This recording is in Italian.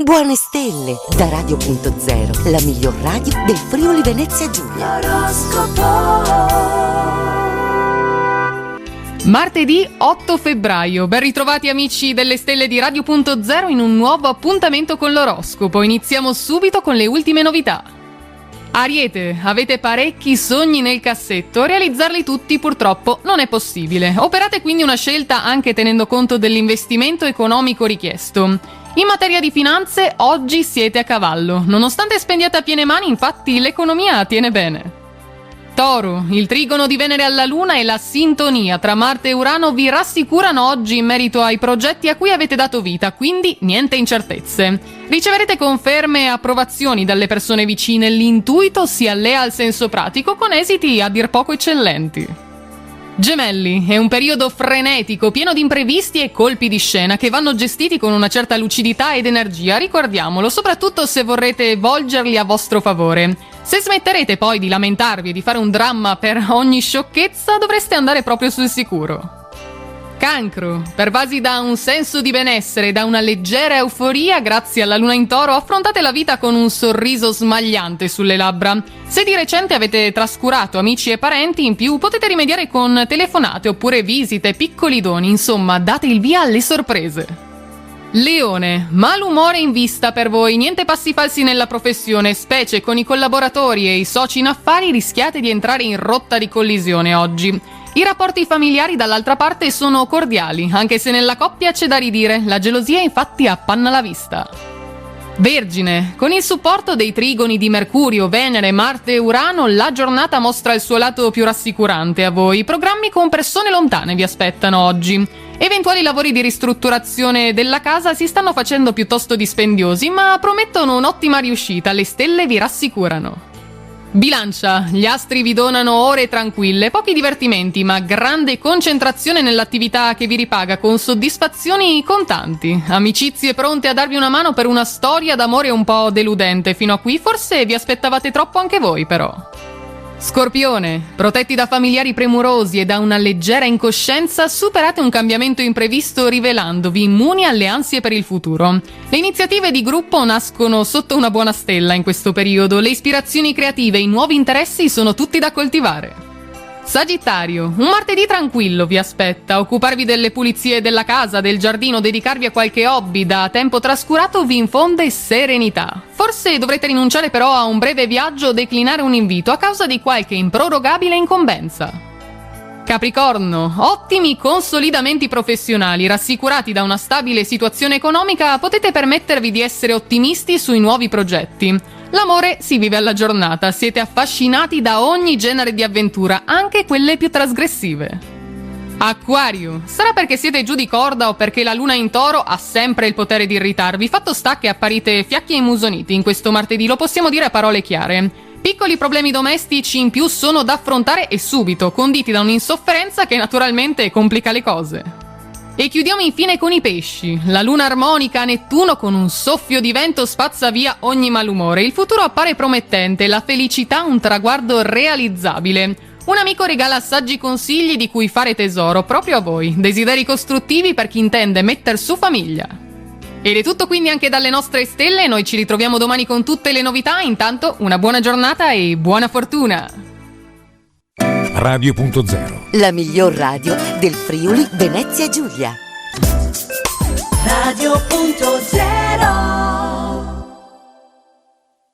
Buone stelle da Radio.0, la miglior radio del Friuli Venezia Giulia. Martedì 8 febbraio, ben ritrovati amici delle stelle di Radio.0 in un nuovo appuntamento con l'oroscopo. Iniziamo subito con le ultime novità. Ariete, avete parecchi sogni nel cassetto, realizzarli tutti purtroppo non è possibile. Operate quindi una scelta anche tenendo conto dell'investimento economico richiesto. In materia di finanze, oggi siete a cavallo. Nonostante spendiate a piene mani, infatti, l'economia tiene bene. Toro, il trigono di Venere alla Luna e la sintonia tra Marte e Urano vi rassicurano oggi in merito ai progetti a cui avete dato vita, quindi niente incertezze. Riceverete conferme e approvazioni dalle persone vicine, l'intuito si allea al senso pratico con esiti a dir poco eccellenti. Gemelli, è un periodo frenetico, pieno di imprevisti e colpi di scena che vanno gestiti con una certa lucidità ed energia, ricordiamolo, soprattutto se vorrete volgerli a vostro favore. Se smetterete poi di lamentarvi e di fare un dramma per ogni sciocchezza, dovreste andare proprio sul sicuro. Cancro, pervasi da un senso di benessere e da una leggera euforia grazie alla luna in Toro, affrontate la vita con un sorriso smagliante sulle labbra. Se di recente avete trascurato amici e parenti, in più potete rimediare con telefonate oppure visite, piccoli doni, insomma date il via alle sorprese. Leone, malumore in vista per voi, niente passi falsi nella professione, specie con i collaboratori e i soci in affari rischiate di entrare in rotta di collisione oggi. I rapporti familiari dall'altra parte sono cordiali, anche se nella coppia c'è da ridire, la gelosia infatti appanna la vista. Vergine, con il supporto dei trigoni di Mercurio, Venere, Marte e Urano, la giornata mostra il suo lato più rassicurante a voi. Programmi con persone lontane vi aspettano oggi. Eventuali lavori di ristrutturazione della casa si stanno facendo piuttosto dispendiosi, ma promettono un'ottima riuscita, le stelle vi rassicurano. Bilancia, gli astri vi donano ore tranquille, pochi divertimenti, ma grande concentrazione nell'attività che vi ripaga con soddisfazioni contanti. Amicizie pronte a darvi una mano per una storia d'amore un po' deludente. Fino a qui forse vi aspettavate troppo anche voi, però. Scorpione, protetti da familiari premurosi e da una leggera incoscienza, superate un cambiamento imprevisto rivelandovi immuni alle ansie per il futuro. Le iniziative di gruppo nascono sotto una buona stella in questo periodo, le ispirazioni creative e i nuovi interessi sono tutti da coltivare. Sagittario, un martedì tranquillo vi aspetta, occuparvi delle pulizie della casa, del giardino, dedicarvi a qualche hobby da tempo trascurato vi infonde serenità. Forse dovrete rinunciare però a un breve viaggio o declinare un invito a causa di qualche improrogabile incombenza. Capricorno, ottimi consolidamenti professionali, rassicurati da una stabile situazione economica, potete permettervi di essere ottimisti sui nuovi progetti. L'amore si vive alla giornata, siete affascinati da ogni genere di avventura, anche quelle più trasgressive. Acquario, sarà perché siete giù di corda o perché la luna in Toro ha sempre il potere di irritarvi, fatto sta che apparite fiacchi e immusoniti in questo martedì, lo possiamo dire a parole chiare. Piccoli problemi domestici in più sono da affrontare e subito, conditi da un'insofferenza che naturalmente complica le cose. E chiudiamo infine con i pesci. La luna armonica a Nettuno con un soffio di vento spazza via ogni malumore. Il futuro appare promettente, la felicità un traguardo realizzabile. Un amico regala saggi consigli di cui fare tesoro proprio a voi. Desideri costruttivi per chi intende metter su famiglia. Ed è tutto quindi anche dalle nostre stelle, noi ci ritroviamo domani con tutte le novità, intanto una buona giornata e buona fortuna! Radio.0, la miglior radio del Friuli Venezia Giulia. Radio.0